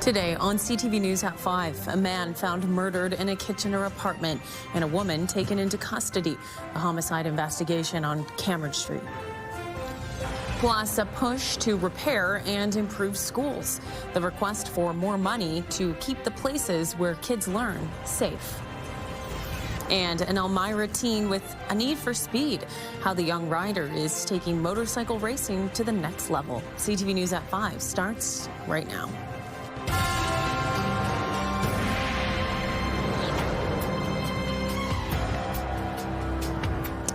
Today on CTV News at 5, a man found murdered in a Kitchener apartment and a woman taken into custody. A homicide investigation on Cameron Street. Plus, a push to repair and improve schools. The request for more money to keep the places where kids learn safe. And an Elmira teen with a need for speed. How the young rider is taking motorcycle racing to the next level. CTV News at 5 starts right now.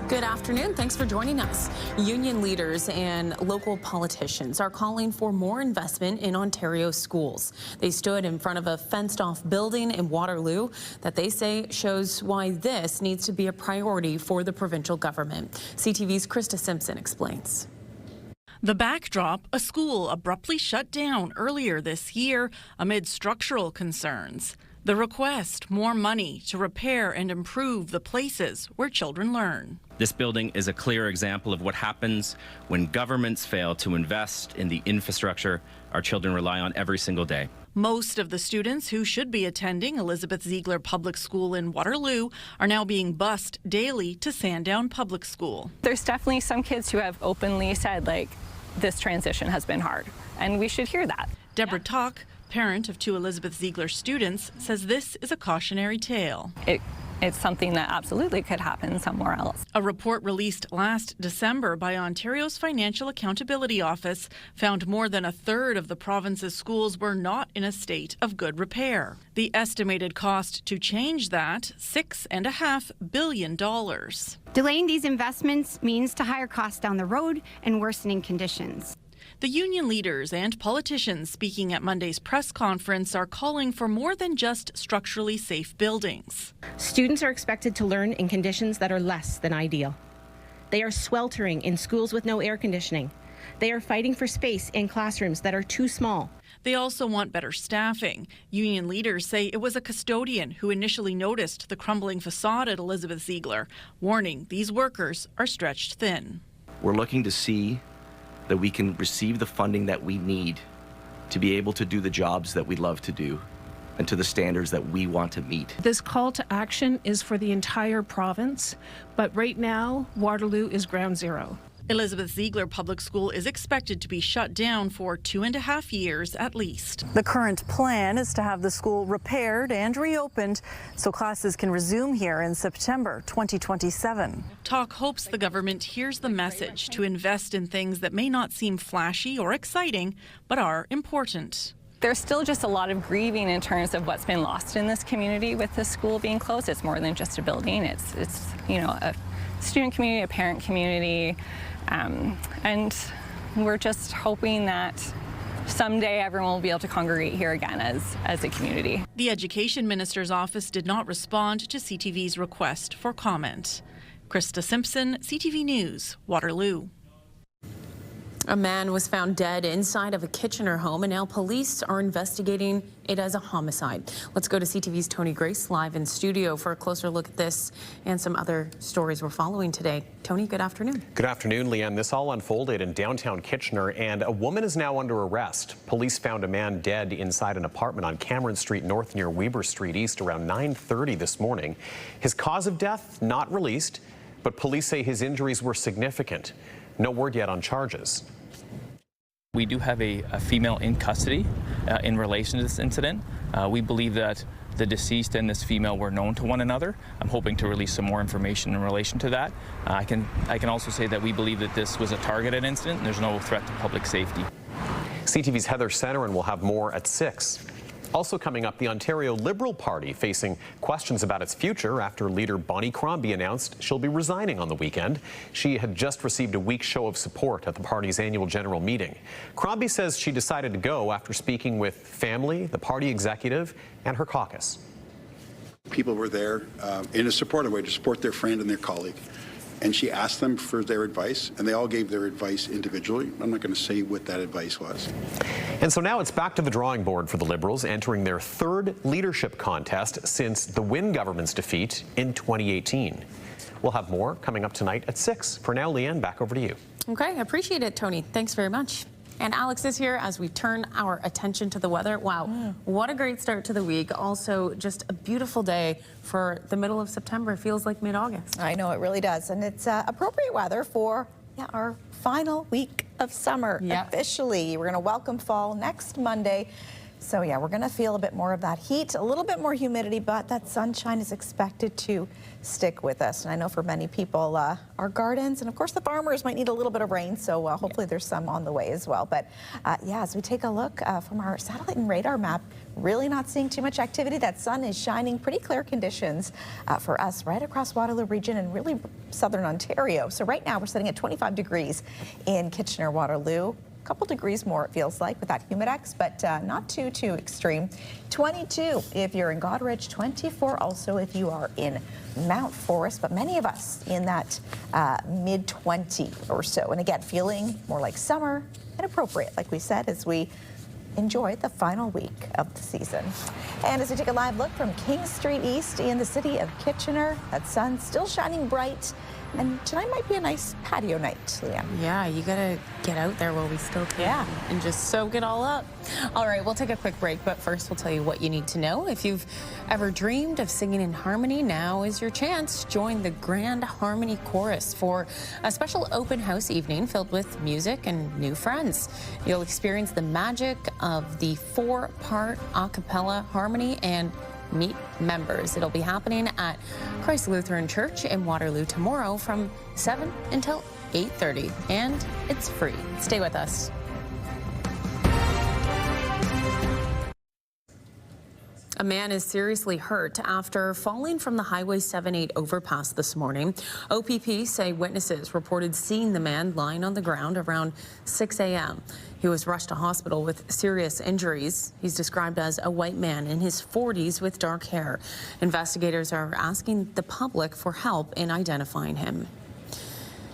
Good afternoon. Thanks for joining us. Union leaders and local politicians are calling for more investment in Ontario schools. They stood in front of a fenced-off building in Waterloo that they say shows why this needs to be a priority for the provincial government. CTV's Krista Simpson explains. The backdrop, a school abruptly shut down earlier this year amid structural concerns. The request, more money to repair and improve the places where children learn. This building is a clear example of what happens when governments fail to invest in the infrastructure our children rely on every single day. Most of the students who should be attending Elizabeth Ziegler Public School in Waterloo are now being bused daily to Sandown Public School. There's definitely some kids who have openly said, like, this transition has been hard, and we should hear that. Deborah Talk, parent of 2 Elizabeth Ziegler students, says this is a cautionary tale. It's something that absolutely could happen somewhere else. A report released last December by Ontario's Financial Accountability Office found more than a third of the province's schools were not in a state of good repair. The estimated cost to change that, $6.5 billion. Delaying these investments means to higher costs down the road and worsening conditions. The union leaders and politicians speaking at Monday's press conference are calling for more than just structurally safe buildings. Students are expected to learn in conditions that are less than ideal. They are sweltering in schools with no air conditioning. They are fighting for space in classrooms that are too small. They also want better staffing. Union leaders say it was a custodian who initially noticed the crumbling facade at Elizabeth Ziegler, warning these workers are stretched thin. We're looking to see that we can receive the funding that we need to be able to do the jobs that we love to do and to the standards that we want to meet. This call to action is for the entire province, but right now, Waterloo is ground zero. Elizabeth Ziegler Public School is expected to be shut down for 2.5 years at least. The current plan is to have the school repaired and reopened so classes can resume here in September 2027. Talk hopes the government hears the message to invest in things that may not seem flashy or exciting, but are important. There's still just a lot of grieving in terms of what's been lost in this community with the school being closed. It's more than just a building. It's you know, a student community, a parent community. And we're just hoping that someday everyone will be able to congregate here again as a community. The Education Minister's office did not respond to CTV's request for comment. Krista Simpson, CTV News, Waterloo. A man was found dead inside of a Kitchener home, and now police are investigating it as a homicide. Let's go to CTV's Tony Grace live in studio for a closer look at this and some other stories we're following today. Tony, good afternoon. Good afternoon, Leanne. This all unfolded in downtown Kitchener, and a woman is now under arrest. Police found a man dead inside an apartment on Cameron Street North near Weber Street East around 9:30 this morning. His cause of death not released, but police say his injuries were significant. No word yet on charges. We do have a female in custody in relation to this incident. We believe that the deceased and this female were known to one another. I'm hoping to release some more information in relation to that. I can also say that we believe that this was a targeted incident and there's no threat to public safety. CTV's Heather Centerin will have more at 6. Also coming up, the Ontario Liberal Party facing questions about its future after leader Bonnie Crombie announced she'll be resigning on the weekend. She had just received a weak show of support at the party's annual general meeting. Crombie says she decided to go after speaking with family, the party executive, and her caucus. People were there in a supportive way to support their friend and their colleague. And she asked them for their advice, and they all gave their advice individually. I'm not going to say what that advice was. And so now it's back to the drawing board for the Liberals, entering their 3rd leadership contest since the Wynne government's defeat in 2018. We'll have more coming up tonight at 6. For now, Leanne, back over to you. Okay, I appreciate it, Tony. Thanks very much. And Alex is here as we turn our attention to the weather. Wow, what a great start to the week. Also, just a beautiful day for the middle of September. It feels like mid-August. I know, it really does. And it's appropriate weather for our final week of summer. Officially, we're going to welcome fall next Monday. So yeah, we're going to feel a bit more of that heat, a little bit more humidity, but that sunshine is expected to stick with us. And I know for many people, our gardens and of course the farmers might need a little bit of rain, so hopefully there's some on the way as well. But yeah, as we take a look from our satellite and radar map, really not seeing too much activity. That sun is shining, pretty clear conditions for us right across Waterloo Region and really southern Ontario. So right now we're sitting at 25 degrees in Kitchener, Waterloo. A couple degrees more, it feels like, with that humidex, but not too extreme. 22 if you're in Goderich, 24 also if you are in Mount Forest, but many of us in that mid-20 or so. And again, feeling more like summer and appropriate, like we said, as we enjoy the final week of the season. And as we take a live look from King Street East in the city of Kitchener, that sun still shining bright. And tonight might be a nice patio night, Leanne. Yeah, you gotta get out there while we still can and just soak it all up. All right, we'll take a quick break, but first we'll tell you what you need to know. If you've ever dreamed of singing in harmony, now is your chance. Join the Grand Harmony Chorus for a special open house evening filled with music and new friends. You'll experience the magic of the 4-part a cappella harmony and meet members. It'll be happening at Christ Lutheran Church in Waterloo tomorrow from 7 until 8:30, and it's free. Stay with us. A man is seriously hurt after falling from the Highway 78 overpass this morning. OPP say witnesses reported seeing the man lying on the ground around 6 a.m. He was rushed to hospital with serious injuries. He's described as a white man in his 40s with dark hair. Investigators are asking the public for help in identifying him.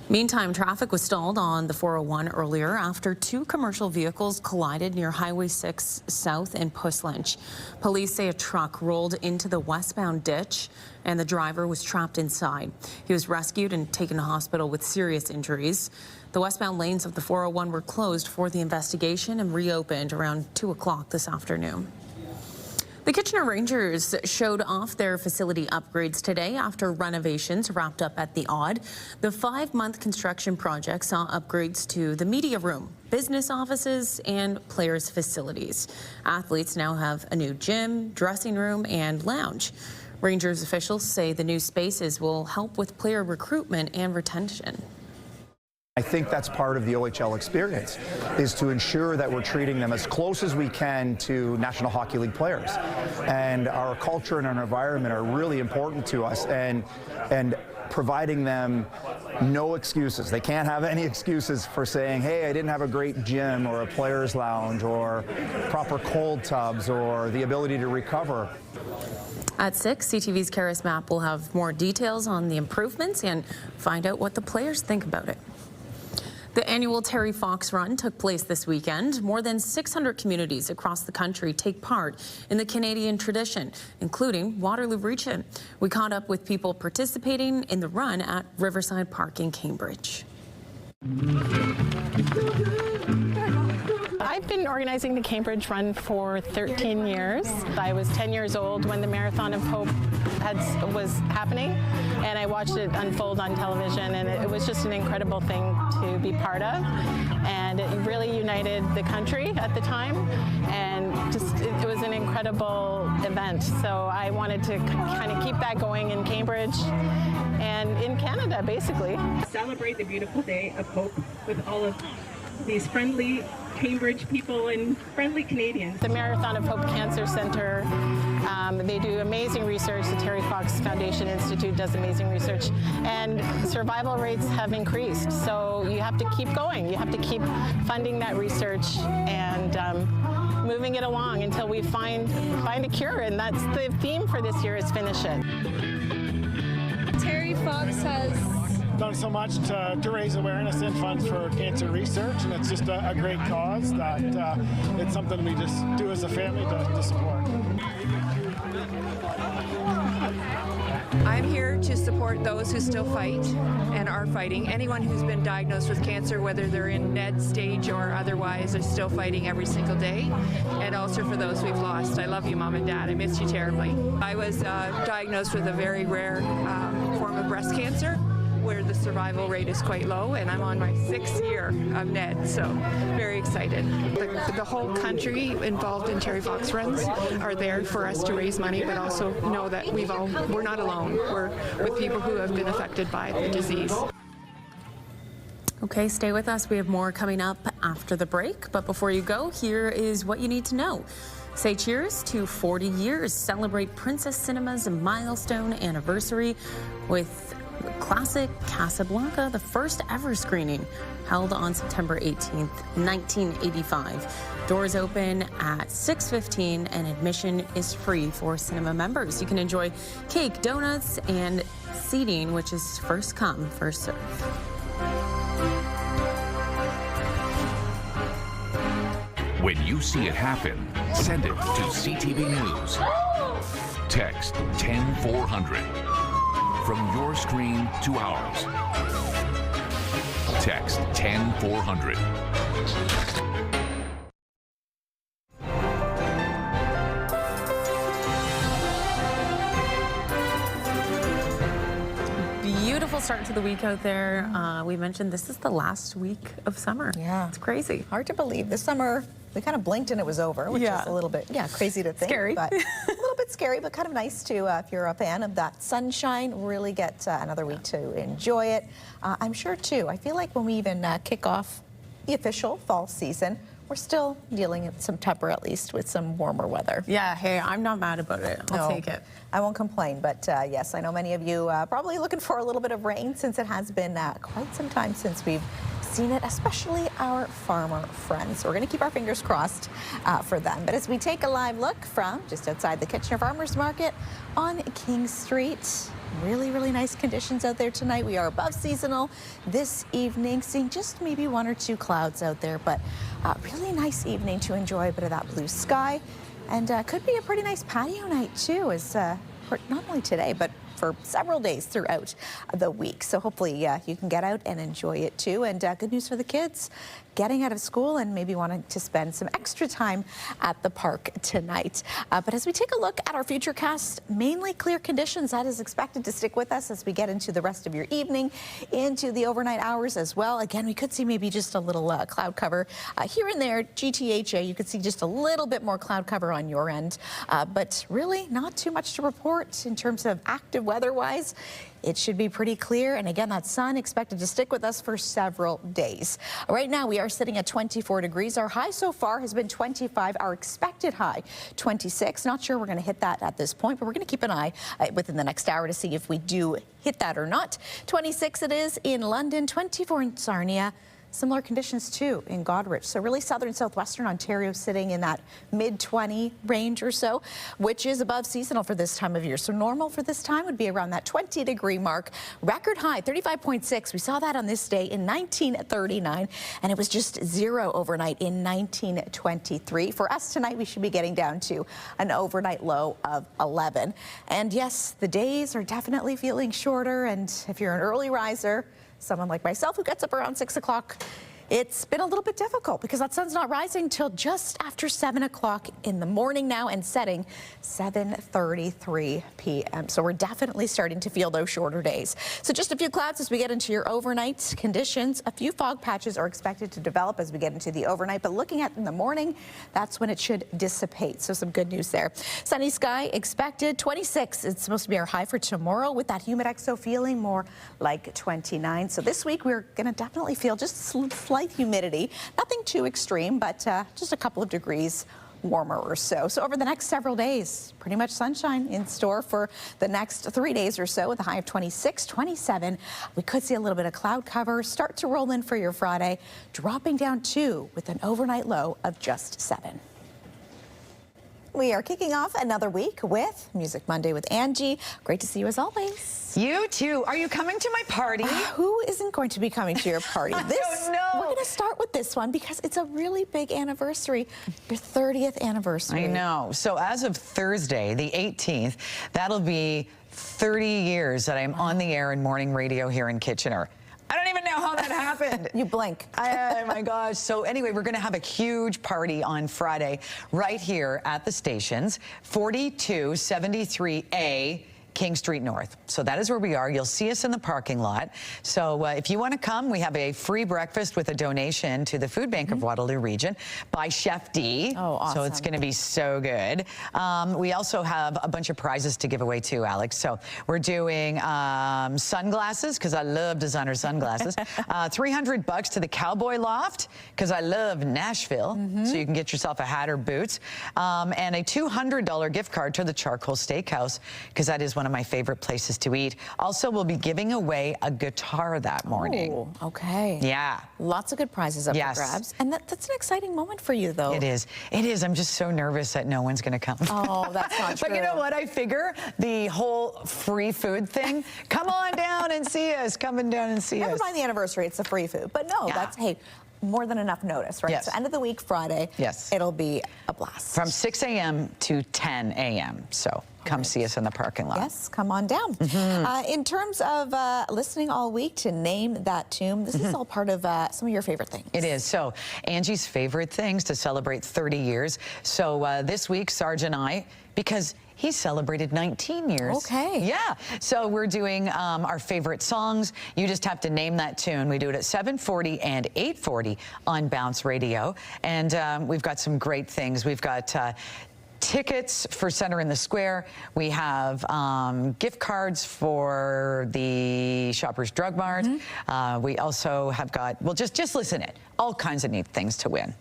Meantime, traffic was stalled on the 401 earlier after 2 commercial vehicles collided near Highway 6 South in Puslinch. Police say a truck rolled into the westbound ditch and the driver was trapped inside. He was rescued and taken to hospital with serious injuries. The westbound lanes of the 401 were closed for the investigation and reopened around 2 o'clock this afternoon. The Kitchener Rangers showed off their facility upgrades today after renovations wrapped up at the Odd. The 5-month construction project saw upgrades to the media room, business offices, and players' facilities. Athletes now have a new gym, dressing room, and lounge. Rangers officials say the new spaces will help with player recruitment and retention. I think that's part of the OHL experience, is to ensure that we're treating them as close as we can to National Hockey League players. And our culture and our environment are really important to us, and providing them no excuses. They can't have any excuses for saying, hey, I didn't have a great gym or a player's lounge or proper cold tubs or the ability to recover. At 6, CTV's Karis Map will have more details on the improvements and find out what the players think about it. The annual Terry Fox Run took place this weekend. More than 600 communities across the country take part in the Canadian tradition, including Waterloo Region. We caught up with people participating in the run at Riverside Park in Cambridge. I've been organizing the Cambridge Run for 13 years. I was 10 years old when the Marathon of Hope was happening, and I watched it unfold on television, and it was just an incredible thing to be part of. And it really united the country at the time, and it was an incredible event. So I wanted to kind of keep that going in Cambridge and in Canada, basically. Celebrate the beautiful day of hope with all of these friendly Cambridge people and friendly Canadians. The Marathon of Hope Cancer Center, they do amazing research. The Terry Fox Foundation Institute does amazing research, and survival rates have increased. So you have to keep going. You have to keep funding that research and moving it along until we find a cure, and that's the theme for this year, is finish it. Terry Fox has done so much to raise awareness and funds for cancer research, and it's just a great cause that it's something we just do as a family to support. I'm here to support those who still fight and are fighting. Anyone who's been diagnosed with cancer, whether they're in NED stage or otherwise, is still fighting every single day. And also for those we've lost. I love you, Mom and Dad. I miss you terribly. I was diagnosed with a very rare form of breast cancer, where the survival rate is quite low, and I'm on my 6th year of NED, so very excited. The whole country involved in Terry Fox runs are there for us to raise money, but also know that we're not alone. We're with people who have been affected by the disease. Okay, stay with us. We have more coming up after the break, but before you go, here is what you need to know. Say cheers to 40 years. Celebrate Princess Cinema's milestone anniversary with classic Casablanca, the first ever screening, held on September 18th, 1985. Doors open at 6:15 and admission is free for cinema members. You can enjoy cake, donuts, and seating, which is first come, first serve. When you see it happen, send it to CTV News. Text 10400. From your screen to ours. Text 10400. Beautiful start to the week out there. We mentioned this is the last week of summer. Yeah. It's crazy. Hard to believe. This summer, we kind of blinked and it was over, which is a little bit, crazy to think. Scary. But a little bit scary, but kind of nice to, if you're a fan of that sunshine, really get another week to enjoy it. I'm sure, too, I feel like when we even kick off the official fall season, we're still dealing in September, at least, with some warmer weather. Yeah, hey, I'm not mad about it. I'll take it. I won't complain, but yes, I know many of you probably looking for a little bit of rain, since it has been quite some time since we've seen it, especially our farmer friends. So we're going to keep our fingers crossed for them. But as we take a live look from just outside the Kitchener Farmers Market on King Street, really, really nice conditions out there tonight. We are above seasonal this evening, seeing just maybe 1 or 2 clouds out there, but really nice evening to enjoy a bit of that blue sky. And could be a pretty nice patio night too, as not only today, but for several days throughout the week. So hopefully you can get out and enjoy it too. And good news for the kids getting out of school and maybe wanting to spend some extra time at the park tonight. But as we take a look at our future cast, mainly clear conditions. That is expected to stick with us as we get into the rest of your evening, into the overnight hours as well. Again, we could see maybe just a little cloud cover here and there. GTHA, you could see just a little bit more cloud cover on your end. But really not too much to report in terms of active weather-wise. It should be pretty clear, and again, that sun expected to stick with us for several days. Right now, we are sitting at 24 degrees. Our high so far has been 25. Our expected high, 26. Not sure we're going to hit that at this point, but we're going to keep an eye within the next hour to see if we do hit that or not. 26 it is in London, 24 in Sarnia. Similar conditions too in Goderich. So really southern southwestern Ontario sitting in that mid-20 range or so, which is above seasonal for this time of year. So normal for this time would be around that 20-degree mark. Record high 35.6. We saw that on this day in 1939, and it was just 0 overnight in 1923. For us tonight, we should be getting down to an overnight low of 11. And yes, the days are definitely feeling shorter, and if you're an early riser, someone like myself who gets up around 6 o'clock, it's been a little bit difficult because that sun's not rising till just after 7 o'clock in the morning now, and setting 7:33 p.m. So we're definitely starting to feel those shorter days. So just a few clouds as we get into your overnight conditions. A few fog patches are expected to develop as we get into the overnight, but looking at in the morning, that's when it should dissipate. So some good news there. Sunny sky expected, 26. It's supposed to be our high for tomorrow, with that humid exo feeling more like 29. So this week we're going to definitely feel just slight humidity, nothing too extreme, but just a couple of degrees warmer or so. So over the next several days, pretty much sunshine in store for the next 3 days or so, with a high of 26, 27. We could see a little bit of cloud cover start to roll in for your Friday, dropping down 2 with an overnight low of just 7. We are kicking off another week with Music Monday with Angie. Great to see you as always. You too. Are you coming to my party? Who isn't going to be coming to your party? I don't know. We're going to start with this one because it's a really big anniversary, your 30th anniversary. I know. So as of Thursday, the 18th, that'll be 30 years that I'm on the air in morning radio here in Kitchener. I don't even know how that happened. You blink. Oh my gosh. So anyway, we're going to have a huge party on Friday right here at the stations, 4273A King Street North. So that is where we are. You'll see us in the parking lot. So if you want to come, we have a free breakfast with a donation to the Food Bank of Waterloo Region by Chef D. Oh, awesome. So it's going to be so good. We also have a bunch of prizes to give away too, Alex. So we're doing sunglasses, because I love designer sunglasses. $300 to the Cowboy Loft, because I love Nashville. So you can get yourself a hat or boots. And a $200 gift card to the Charcoal Steakhouse, because that is one of my favorite places to eat. Also, we'll be giving away a guitar that morning. Oh, okay. Yeah. Lots of good prizes up for grabs. And that's an exciting moment for you, though. It is. It is. I'm just so nervous that no one's going to come. Oh, that's not true. But you know what? I figure the whole free food thing, come on down and see us. Coming down and see us. Never mind the anniversary. It's the free food. But no, that's, hey, more than enough notice, right? Yes. So end of the week, Friday. Yes. It'll be a blast. From 6 a.m. to 10 a.m. So come see us in the parking lot. Yes, come on down. In terms of listening all week to Name That Tune, this is all part of some of your favorite things. It is. So Angie's favorite things to celebrate 30 years. So this week, Sarge and I, because he celebrated 19 years. Okay. Yeah. So we're doing our favorite songs. You just have to name that tune. We do it at 7:40 and 8:40 on Bounce Radio. And we've got some great things. We've got tickets for Center in the Square. We have gift cards for the Shoppers Drug Mart. We also have got, well, just listen it, all kinds of neat things to win.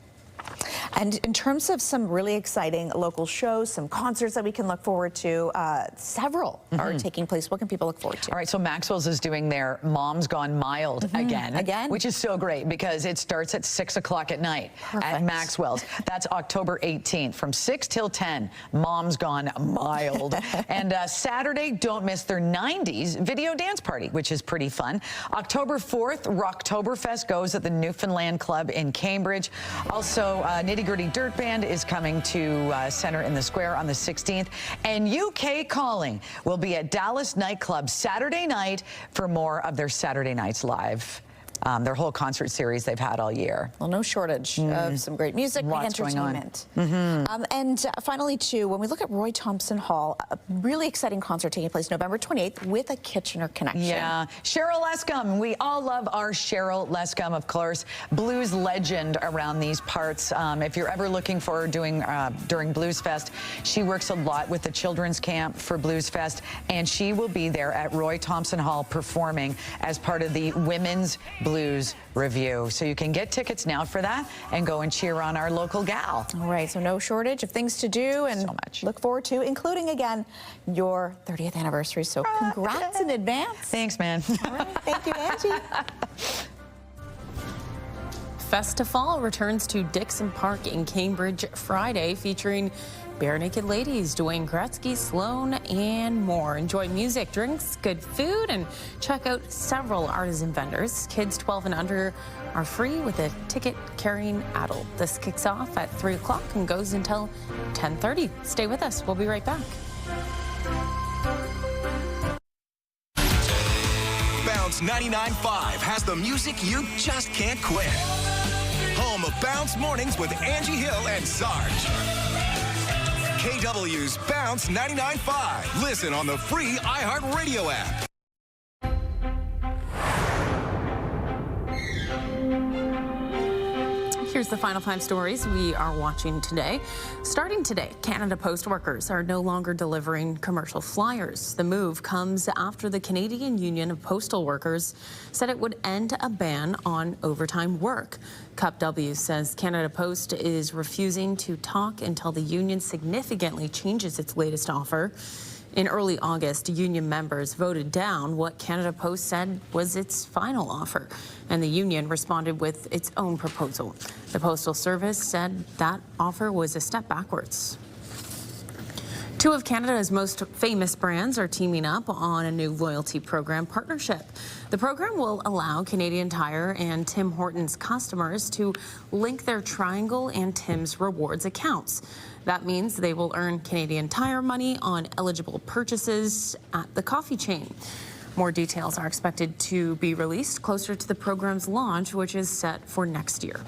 And in terms of some really exciting local shows, some concerts that we can look forward to, several are taking place. What can people look forward to? All right, so Maxwell's is doing their Mom's Gone Mild again, which is so great because it starts at 6 o'clock at night at Maxwell's. That's October 18th from 6 till 10. Mom's Gone Mild. And Saturday, don't miss their 90s video dance party, which is pretty fun. October 4th, Rocktoberfest goes at the Newfoundland Club in Cambridge. Also, Nitty Gritty Dirt Band is coming to Center in the Square on the 16th. And UK Calling will be at Dallas Nightclub Saturday night for more of their Saturday Nights Live. Their whole concert series they've had all year. Well, no shortage of some great music and entertainment. And finally, too, when we look at Roy Thompson Hall, a really exciting concert taking place November 28th with a Kitchener connection. Yeah, Cheryl Lescombe. We all love our Cheryl Lescombe, of course, blues legend around these parts. If you're ever looking for her during Blues Fest, she works a lot with the Children's Camp for Blues Fest, and she will be there at Roy Thompson Hall performing as part of the Women's Blues Review. So you can get tickets now for that and go and cheer on our local gal. All right, so no shortage of things to do and look forward to, including, again, your 30th anniversary. So congrats in advance. Thanks, man. All right, thank you, Angie. Festival returns to Dixon Park in Cambridge Friday, featuring Bare Naked Ladies, Dwayne Gretzky, Sloan, and more. Enjoy music, drinks, good food, and check out several artisan vendors. Kids 12 and under are free with a ticket-carrying adult. This kicks off at 3 o'clock and goes until 10:30. Stay with us. We'll be right back. Bounce 99.5 has the music you just can't quit. Home of Bounce Mornings with Angie Hill and Sarge. KW's Bounce 99.5. Listen on the free iHeartRadio app. Here's the Final Five stories we are watching today. Starting today, Canada Post workers are no longer delivering commercial flyers. The move comes after the Canadian Union of Postal Workers said it would end a ban on overtime work. CUPW says Canada Post is refusing to talk until the union significantly changes its latest offer. In early August, union members voted down what Canada Post said was its final offer, and the union responded with its own proposal. The Postal Service said that offer was a step backwards. Two of Canada's most famous brands are teaming up on a new loyalty program partnership. The program will allow Canadian Tire and Tim Hortons customers to link their Triangle and Tim's Rewards accounts. That means they will earn Canadian Tire money on eligible purchases at the coffee chain. More details are expected to be released closer to the program's launch, which is set for next year.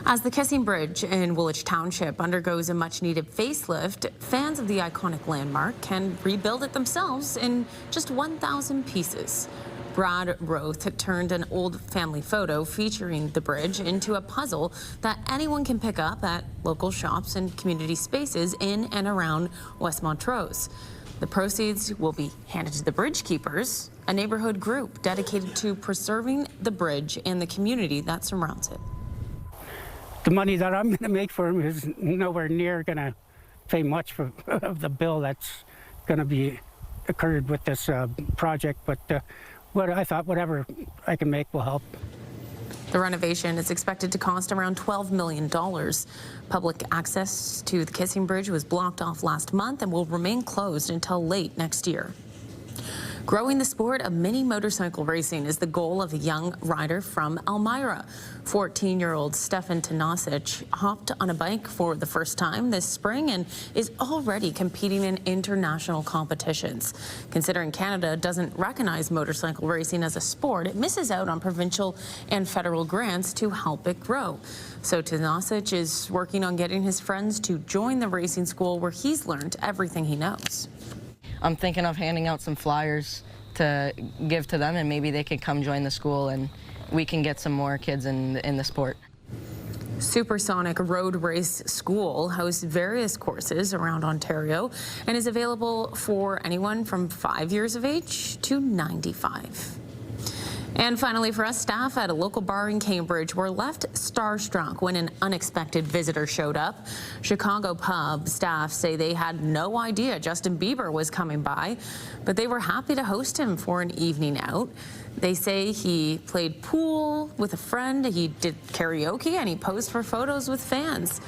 As the Kissing Bridge in Woolwich Township undergoes a much-needed facelift, fans of the iconic landmark can rebuild it themselves in just 1,000 pieces. Brad Roth turned an old family photo featuring the bridge into a puzzle that anyone can pick up at local shops and community spaces in and around West Montrose. The proceeds will be handed to the Bridge Keepers, a neighborhood group dedicated to preserving the bridge and the community that surrounds it. The money that I'm going to make for him is nowhere near going to pay much of the bill that's going to be occurred with this project, but what I thought whatever I can make will help. The renovation is expected to cost around $12 million. Public access to the Kissing Bridge was blocked off last month and will remain closed until late next year. Growing the sport of mini motorcycle racing is the goal of a young rider from Elmira. 14-year-old Stefan Tanasic hopped on a bike for the first time this spring and is already competing in international competitions. Considering Canada doesn't recognize motorcycle racing as a sport, it misses out on provincial and federal grants to help it grow. So Tanasic is working on getting his friends to join the racing school where he's learned everything he knows. I'm thinking of handing out some flyers to give to them, and maybe they could come join the school and we can get some more kids in the sport. Supersonic Road Race School hosts various courses around Ontario and is available for anyone from 5 years of age to 95. And finally, for us, staff at a local bar in Cambridge were left starstruck when an unexpected visitor showed up. Chicago pub staff say they had no idea Justin Bieber was coming by, but they were happy to host him for an evening out. They say he played pool with a friend, he did karaoke, and he posed for photos with fans.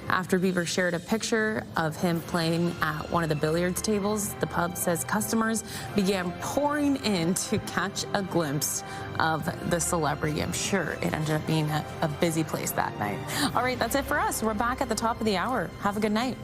After Bieber shared a picture of him playing at one of the billiards tables, the pub says customers began pouring in to catch a glimpse of the celebrity. I'm sure it ended up being a busy place that night. All right, that's it for us. We're back at the top of the hour. Have a good night.